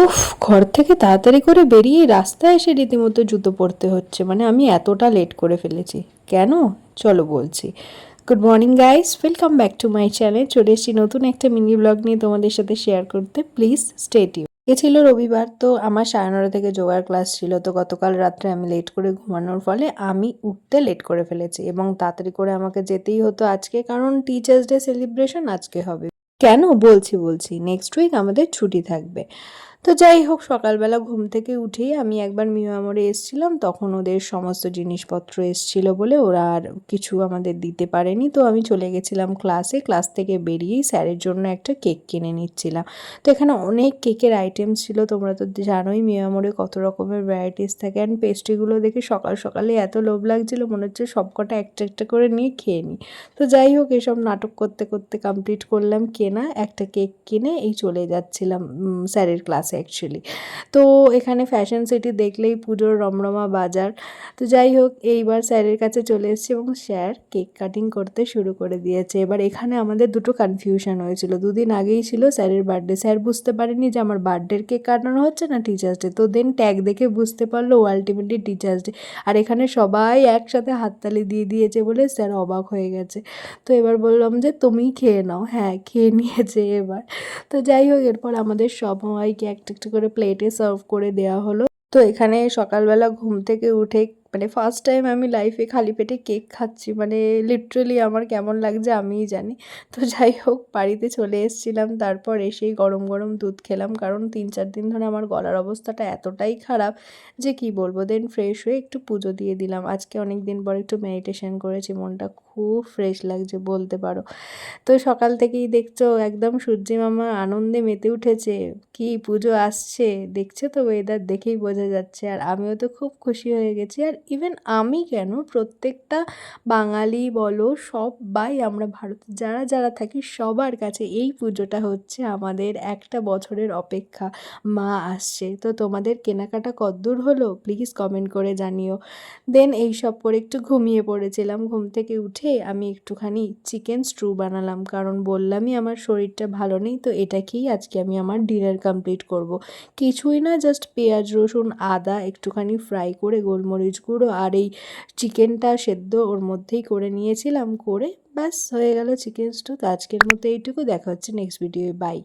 উফ, ঘর থেকে তাড়াতাড়ি করে বেরিয়ে রাস্তায় এসে রীতিমতো জুতো পরতে হচ্ছে। মানে আমি এতটা লেট করে ফেলেছি কেন, চলো বলছি। Good morning guys, welcome back to my channel. চলে এসেছি নতুন একটা মিনি ব্লগ নিয়ে তোমাদের সাথে শেয়ার করতে। Please stay tune. এ ছিল রবিবার, তো আমার 9:30 থেকে যোগার ক্লাস ছিল। তো গতকাল রাত্রে আমি লেট করে ঘুমানোর ফলে আমি উঠতে লেট করে ফেলেছি এবং তাড়াতাড়ি করে আমাকে যেতেই হতো আজকে, কারণ টিচার্স ডে সেলিব্রেশন আজকে হবে। কেন বলছি নেক্সট উইক আমাদের ছুটি থাকবে। তো যাই হোক, সকালবেলা ঘুম থেকে উঠেই আমি একবার মিয়া মোড়ে এসেছিলাম, তখন ওদের সমস্ত জিনিসপত্র এসেছিলো বলে ওরা আর কিছু আমাদের দিতে পারেনি। তো আমি চলে গেছিলাম ক্লাসে। ক্লাস থেকে বেরিয়েই স্যারের জন্য একটা কেক কিনে নিচ্ছিলাম। তো এখানে অনেক কেকের আইটেমস ছিল, তোমরা তো জানোই মিয়া মোড়ে কত রকমের ভ্যারাইটিস থাকে। অ্যান্ড পেস্ট্রিগুলো দেখে সকাল সকালে এত লোভ লাগছিল, মনে হচ্ছে সবকটা একটা একটা করে নিয়ে খেয়ে নিই। তো যাই হোক, এসব নাটক করতে করতে কমপ্লিট করলাম কেনা। একটা কেক কিনে এই চলে যাচ্ছিলাম স্যারের ক্লাসে অ্যাকচুয়ালি। তো এখানে ফ্যাশন সিটি দেখলেই পুজোর রমরমা বাজার। তো যাই হোক, এইবার স্যারের কাছে চলে এসেছি এবং স্যার কেক কাটিং করতে শুরু করে দিয়েছে। এবার এখানে আমাদের দুটো কনফিউশন হয়েছিল। দুদিন আগেই ছিল স্যারের বার্থডে, স্যার বুঝতে পারেনি যে আমার বার্থডের কেক কাটানো হচ্ছে না টিচার্স ডে। তো দেন ট্যাগ দেখে বুঝতে পারলো ও আলটিমেটলি টিচার্স ডে। আর এখানে সবাই একসাথে হাততালি দিয়ে দিয়েছে বলে স্যার অবাক হয়ে গেছে। তো এবার বললাম যে তুমিই খেয়ে নাও। হ্যাঁ, খেয়ে নিয়েছে এবার। তো যাই হোক, এরপর আমাদের সবাইকে একটা একটা করে প্লেটে সার্ভ করে দেওয়া হলো। তো এখানে সকালবেলা ঘুম থেকে উঠে মানে ফার্স্ট টাইম আমি লাইফে খালি পেটে কেক খাচ্ছি, মানে লিটারেলি আমার কেমন লাগছে আমিই জানি। তো যাই হোক, বাড়িতে চলে এসেছিলাম, তারপর এসেই গরম গরম দুধ খেলাম, কারণ 3-4 দিন ধরে আমার গলার অবস্থাটা এতটাই খারাপ যে কি বলবো। দেন ফ্রেশ হয়ে একটু পুজো দিয়ে দিলাম। আজকে অনেক দিন পর একটু মেডিটেশন করেছি, মনটা খুব ফ্রেশ লাগছে বলতে পারো। তো সকাল থেকেই দেখছো একদম সূর্যি মামা আনন্দে মেতে উঠেছে। কি পুজো আসছে, দেখছো তো ওয়েদার দেখেই বোঝা যাচ্ছে। আর আমিও তো খুব খুশি হয়ে গেছি। আর ইভেন আমি কেন, প্রত্যেকটা বাঙালি বলো, সবাই আমরা ভারতে যারা যারা থাকি সবার কাছে এই পুজোটা হচ্ছে আমাদের একটা বছরের অপেক্ষা। মা আসছে। তো তোমাদের কেনাকাটা কতদূর হলো প্লিজ কমেন্ট করে জানিও। দেন এইসব করে একটু ঘুমিয়ে পড়েছিলাম। ঘুম থেকে উঠে আমি একটুখানি চিকেন স্ট্রু বানালাম, কারণ বললামই আমার শরীরটা ভালো নেই। তো এটা খেয়েই আজকে আমি আমার ডিনার কমপ্লিট করব। কিছুই না, জাস্ট পেঁয়াজ রসুন আদা একটুখানি ফ্রাই করে গোলমরিচ গুঁড়ো আর এই চিকেনটা সেদ্ধ ওর মধ্যেই করে নিয়েছিলাম, করে ব্যাস হয়ে গেল চিকেন স্টু। তো আজকের মতো এইটুকু, দেখা হচ্ছে নেক্সট ভিডিওয়ে, বাই।